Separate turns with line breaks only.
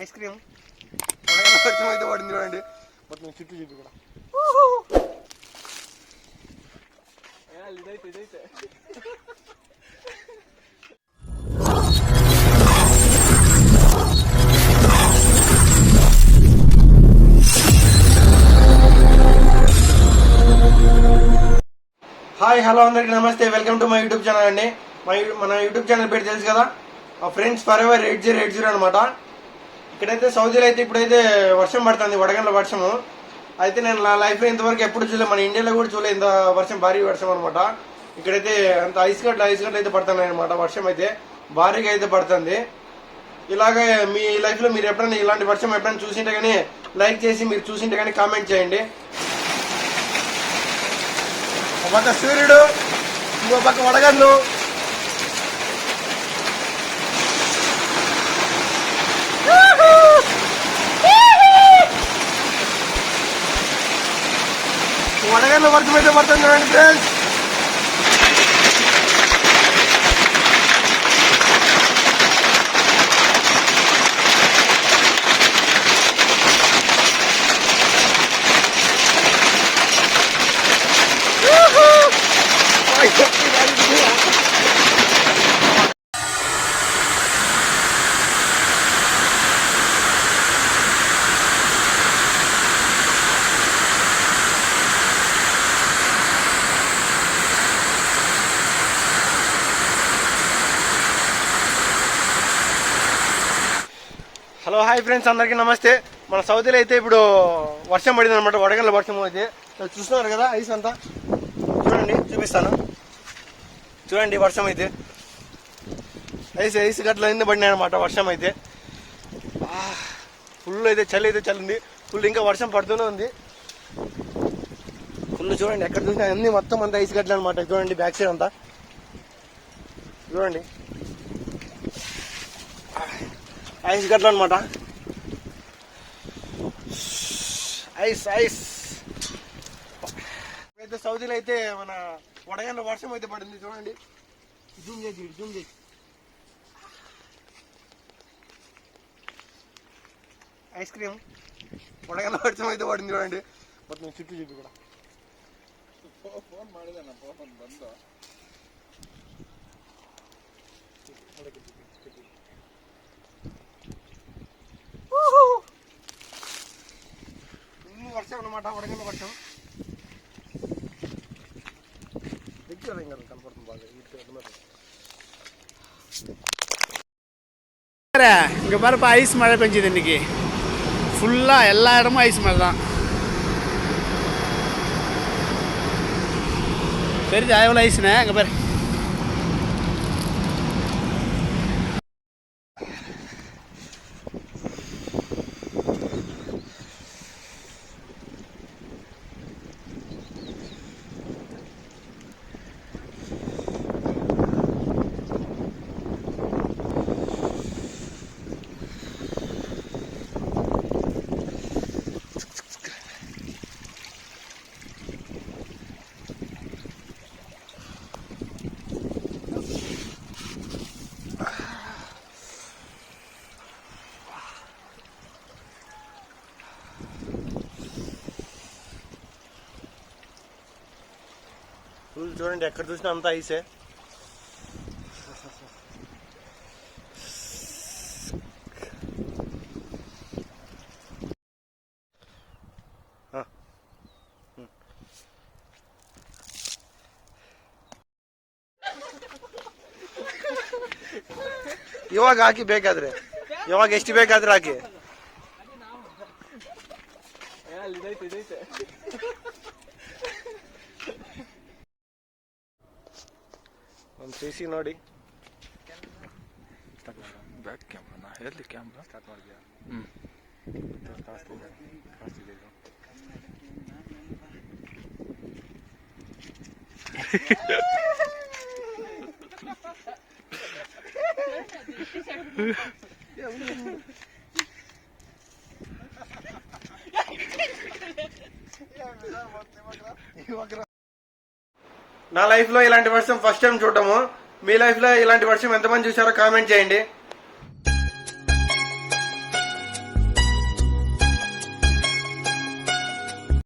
Ice cream వర్షం అయితే పడింది చూడండి. మొత్తం చుట్టూ చూపి కూడా ఇదైతే హాయ్ హలో అందరికీ నమస్తే, welcome to my YouTube channel అండి. మన యూట్యూబ్ ఛానల్ పేరు తెలుసు కదా, మా ఫ్రెండ్స్ ఫరెవర్ 8080 అనమాట. ఇక్కడైతే సౌదీలో అయితే ఇప్పుడైతే వర్షం పడుతుంది, వడగండ్ల వర్షము. అయితే నేను నా లైఫ్లో ఇంతవరకు ఎప్పుడు చూడలేదు, మన ఇండియాలో కూడా చూడలేదు ఇంత వర్షం, భారీ వర్షం అనమాట. ఇక్కడైతే అంత ఐస్ గడ్డలు అయితే పడుతున్నాయి అనమాట. వర్షం అయితే భారీగా అయితే పడుతుంది. ఇలాగే మీ లైఫ్లో మీరు ఎప్పుడైనా ఇలాంటి వర్షం ఎప్పుడైనా చూసింటే కానీ లైక్ చేసి, మీరు చూసింటే కానీ కామెంట్ చేయండి. ఒక పక్క సూర్యుడు, ఇంకో పక్క వడగండ్లు. వడగండ్ల వర్షం అయితే పడుతుంది చూడండి ఫ్రెండ్స్. హలో హాయ్ ఫ్రెండ్స్, అందరికీ నమస్తే. మన సౌదీలో అయితే ఇప్పుడు వర్షం పడింది అనమాట, వడగండ్ల వర్షం అయితే చూస్తున్నారు కదా. ఐస్ అంతా చూడండి, చూపిస్తాను చూడండి. వర్షం అయితే ఐస్ గట్ల అయింది పడినాయి అనమాట. వర్షం అయితే ఫుల్ అయితే చలి అయితే చల్లింది ఫుల్, ఇంకా వర్షం పడుతూనే ఉంది ఫుల్. చూడండి ఎక్కడ చూసినా అన్ని మొత్తం అంతా ఐస్ గడ్డలు అనమాట. చూడండి బ్యాక్ సైడ్ అంతా చూడండి ఐస్ గడ్డలు అనమాట. ఐస్ అయితే సౌదీలో అయితే మన వడగండ్ల వర్షం అయితే పడింది చూడండి. జూమ్ చేసి ఐస్ క్రీమ్ వడగండ్ల వర్షం అయితే పడింది చూడండి. మొత్తం చుట్టూ చూపి కూడా వర్షం అనమాట, వడగండ్ల వర్షం కనపడుతుంది బాగా.
இங்கே பாருப்பா, ஐஸ் மழை பெஞ்சுது இன்னைக்கு. ஃபுல்லாக எல்லா இடமும் ஐஸ் மழை தான். தெரிஞ்சா எவ்வளோ ஐஸ்ண்ணே இங்கே பாரு.
చూడండి ఎక్కడ చూసినా అంతా ఐసే. ಇವಾಗ ಹಾಕಿ ಬೇಕಾದ್ರೆ, ಇವಾಗ ಎಷ್ಟು ಬೇಕಾದ್ರೆ ಹಾಕಿ. ಒಂದು CC ನೋಡಿ.
ಬ್ಯಾಕ್ ಕ್ಯಾಮ್ರಾನ ಎಲ್ಲಿ ಕ್ಯಾಮ್ರಾ ಸ್ಟಾರ್ಟ್ ಮಾಡಿದ್ಯಾ? ಕಾಣಿಸ್ತಿದೆ.
నా లైఫ్ లో ఇలాంటి వర్షం ఫస్ట్ టైం చూడటము. మీ లైఫ్ లో ఇలాంటి వర్షం ఎంతమంది చూసారో కామెంట్ చేయండి.